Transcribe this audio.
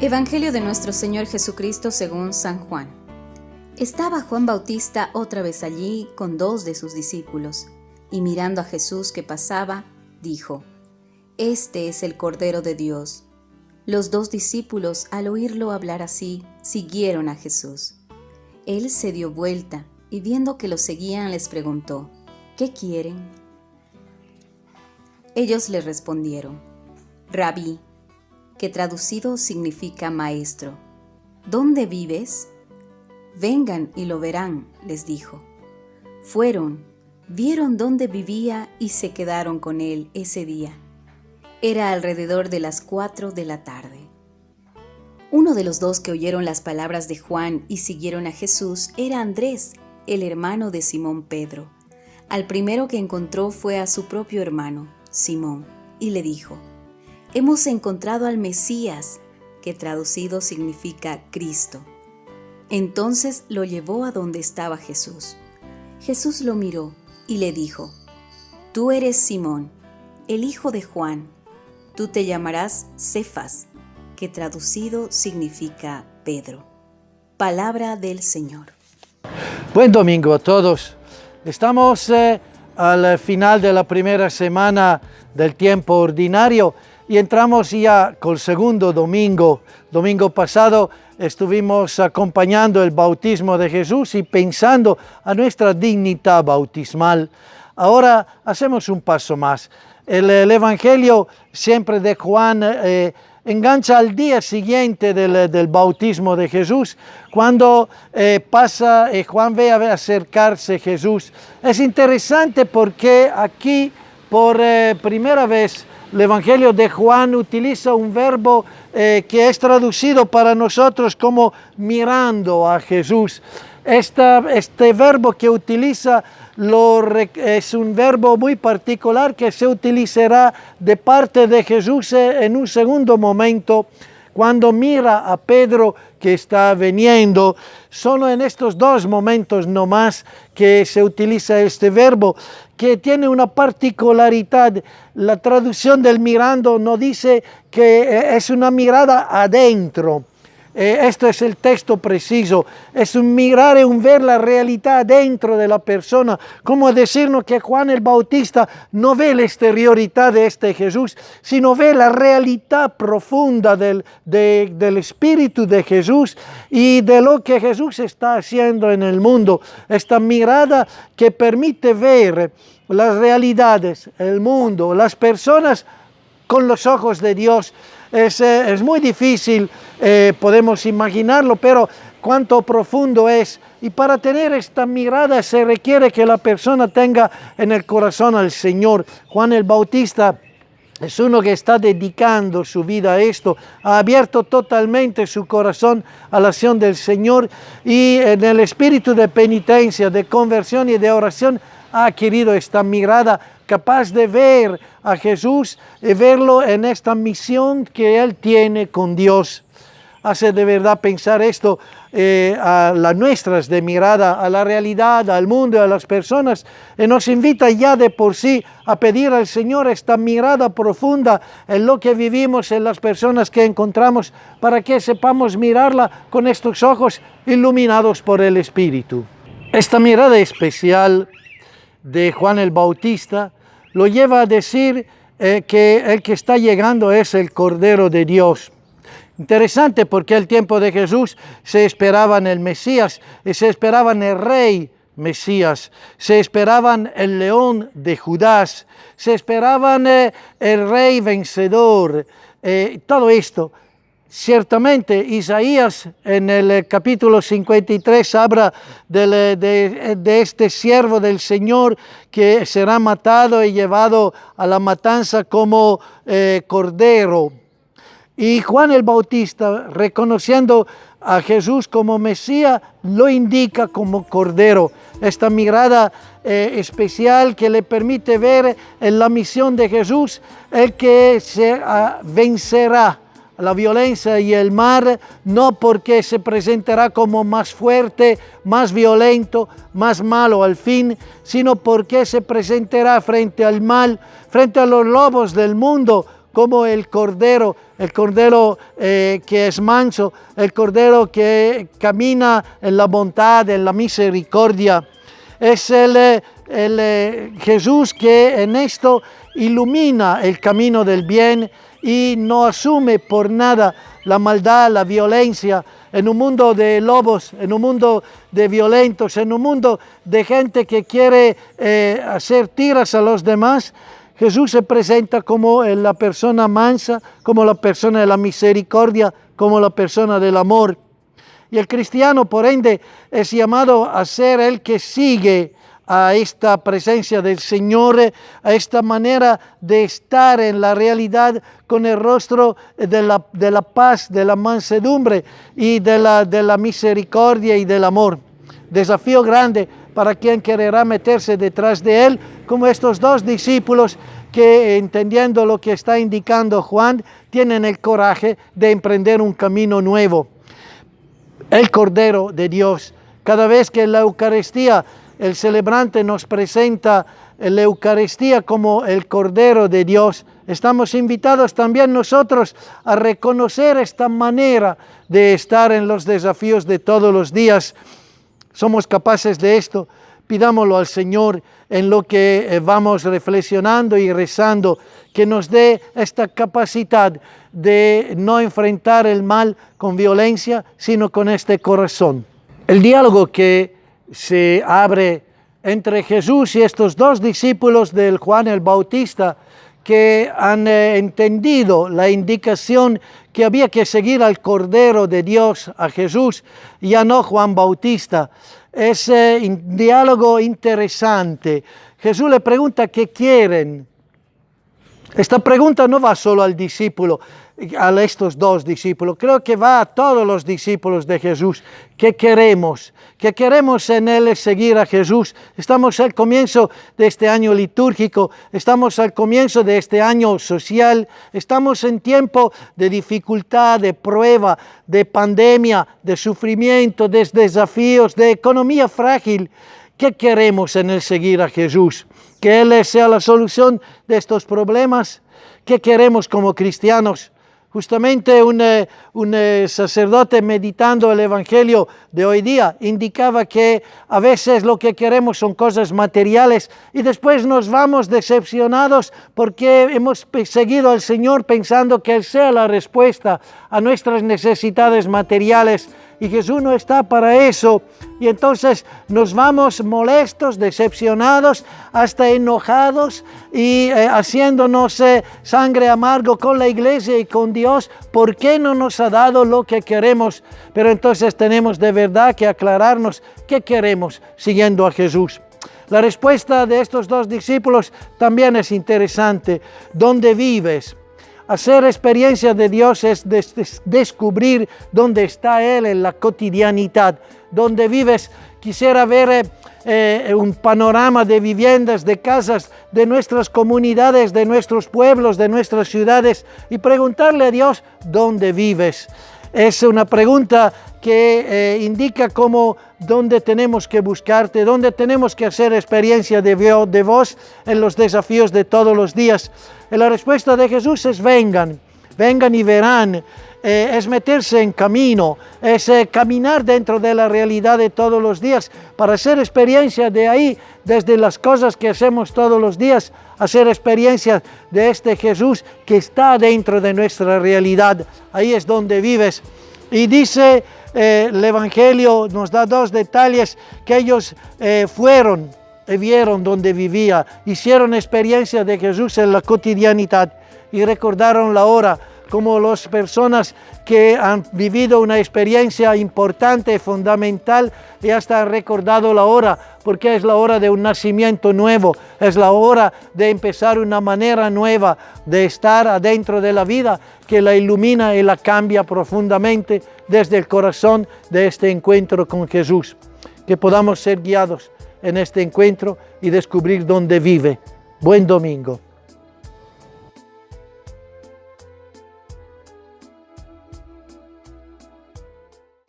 Evangelio de nuestro Señor Jesucristo según San Juan. Estaba Juan Bautista otra vez allí con 2 de sus discípulos, y mirando a Jesús que pasaba, dijo: «Este es el Cordero de Dios». Los 2 discípulos, al oírlo hablar así, siguieron a Jesús. Él se dio vuelta y viendo que lo seguían les preguntó: «¿Qué quieren?». Ellos le respondieron: «Rabí», que traducido significa maestro, «¿dónde vives?». «Vengan y lo verán», les dijo. Fueron, vieron dónde vivía y se quedaron con él ese día. Era alrededor de las 4 de la tarde. Uno de los 2 que oyeron las palabras de Juan y siguieron a Jesús era Andrés, el hermano de Simón Pedro. Al primero que encontró fue a su propio hermano, Simón, y le dijo: «Hemos encontrado al Mesías», que traducido significa Cristo. Entonces lo llevó a donde estaba Jesús. Jesús lo miró y le dijo: «Tú eres Simón, el hijo de Juan. Tú te llamarás Cefas», que traducido significa Pedro. Palabra del Señor. Buen domingo a todos. Estamos al final de la primera semana del tiempo ordinario y entramos ya con el segundo domingo. Domingo pasado estuvimos acompañando el bautismo de Jesús y pensando a nuestra dignidad bautismal. Ahora hacemos un paso más. El Evangelio siempre de Juan engancha al día siguiente del bautismo de Jesús, cuando Juan ve acercarse Jesús. Es interesante porque aquí por primera vez el Evangelio de Juan utiliza un verbo que es traducido para nosotros como mirando a Jesús. Este verbo que utiliza es un verbo muy particular que se utilizará de parte de Jesús en un segundo momento, cuando mira a Pedro que está viniendo. Solo en estos 2 momentos no más que se utiliza este verbo, que tiene una particularidad. La traducción del mirando no dice que es una mirada adentro. Esto es el texto preciso, es un mirar y un ver la realidad dentro de la persona, como decirnos que Juan el Bautista no ve la exterioridad de este Jesús, sino ve la realidad profunda del Espíritu de Jesús y de lo que Jesús está haciendo en el mundo. Esta mirada que permite ver las realidades, el mundo, las personas con los ojos de Dios. Es muy difícil, podemos imaginarlo, pero cuánto profundo es. Y para tener esta mirada se requiere que la persona tenga en el corazón al Señor. Juan el Bautista es uno que está dedicando su vida a esto, ha abierto totalmente su corazón a la acción del Señor y en el espíritu de penitencia, de conversión y de oración ha adquirido esta mirada capaz de ver a Jesús y verlo en esta misión que Él tiene con Dios. Hace de verdad pensar esto a las nuestras de mirada a la realidad, al mundo, a las personas, y nos invita ya de por sí a pedir al Señor esta mirada profunda en lo que vivimos, en las personas que encontramos, para que sepamos mirarla con estos ojos iluminados por el Espíritu. Esta mirada especial de Juan el Bautista lo lleva a decir que el que está llegando es el Cordero de Dios. Interesante porque el tiempo de Jesús se esperaban el Mesías, y se esperaban el Rey Mesías, se esperaban el León de Judá, se esperaban el Rey vencedor, todo esto. Ciertamente Isaías en el capítulo 53 habla de este siervo del Señor que será matado y llevado a la matanza como cordero. Y Juan el Bautista, reconociendo a Jesús como Mesías, lo indica como cordero. Esta mirada especial que le permite ver en la misión de Jesús el que vencerá la violencia y el mal, no porque se presentará como más fuerte, más violento, más malo al fin, sino porque se presentará frente al mal, frente a los lobos del mundo, como el cordero que es manso, el cordero que camina en la bondad, en la misericordia. Es el Jesús que en esto ilumina el camino del bien y no asume por nada la maldad, la violencia, en un mundo de lobos, en un mundo de violentos, en un mundo de gente que quiere hacer tiras a los demás. Jesús se presenta como la persona mansa, como la persona de la misericordia, como la persona del amor. Y el cristiano, por ende, es llamado a ser el que sigue a esta presencia del Señor, a esta manera de estar en la realidad con el rostro de la paz, de la mansedumbre y de la misericordia y del amor. Desafío grande para quien querrá meterse detrás de él, como estos dos discípulos que, entendiendo lo que está indicando Juan, tienen el coraje de emprender un camino nuevo. El Cordero de Dios. Cada vez que en la Eucaristía el celebrante nos presenta la Eucaristía como el Cordero de Dios, estamos invitados también nosotros a reconocer esta manera de estar en los desafíos de todos los días. Somos capaces de esto. Pidámoslo al Señor en lo que vamos reflexionando y rezando, que nos dé esta capacidad de no enfrentar el mal con violencia, sino con este corazón. El diálogo que se abre entre Jesús y estos dos discípulos del Juan el Bautista, que han entendido la indicación que había que seguir al Cordero de Dios, a Jesús, ya no Juan Bautista. Es un diálogo interesante. Jesús le pregunta qué quieren. Esta pregunta no va solo al discípulo, a estos dos discípulos, creo que va a todos los discípulos de Jesús. ¿Qué queremos? ¿Qué queremos en él seguir a Jesús? Estamos al comienzo de este año litúrgico, estamos al comienzo de este año social, estamos en tiempo de dificultad, de prueba, de pandemia, de sufrimiento, de desafíos, de economía frágil. ¿Qué queremos en el seguir a Jesús? ¿Que Él sea la solución de estos problemas? ¿Qué queremos como cristianos? Justamente un sacerdote meditando el Evangelio de hoy día indicaba que a veces lo que queremos son cosas materiales y después nos vamos decepcionados porque hemos seguido al Señor pensando que Él sea la respuesta a nuestras necesidades materiales. Y Jesús no está para eso. Y entonces nos vamos molestos, decepcionados, hasta enojados y haciéndonos sangre amargo con la iglesia y con Dios. ¿Por qué no nos ha dado lo que queremos? Pero entonces tenemos de verdad que aclararnos qué queremos siguiendo a Jesús. La respuesta de estos dos discípulos también es interesante. ¿Dónde vives? Hacer experiencia de Dios es descubrir dónde está Él en la cotidianidad, dónde vives. Quisiera ver un panorama de viviendas, de casas, de nuestras comunidades, de nuestros pueblos, de nuestras ciudades y preguntarle a Dios, ¿dónde vives? Es una pregunta que indica dónde tenemos que buscarte, dónde tenemos que hacer experiencia de vos en los desafíos de todos los días. La respuesta de Jesús es vengan y verán. Es meterse en camino, es caminar dentro de la realidad de todos los días para hacer experiencia de ahí, desde las cosas que hacemos todos los días, hacer experiencia de este Jesús que está dentro de nuestra realidad. Ahí es donde vives. Y dice el Evangelio, nos da dos detalles, que ellos fueron y vieron donde vivía, hicieron experiencia de Jesús en la cotidianidad y recordaron la hora, como las personas que han vivido una experiencia importante, fundamental, y hasta han recordado la hora, porque es la hora de un nacimiento nuevo, es la hora de empezar una manera nueva de estar adentro de la vida, que la ilumina y la cambia profundamente desde el corazón de este encuentro con Jesús. Que podamos ser guiados en este encuentro y descubrir dónde vive. Buen domingo.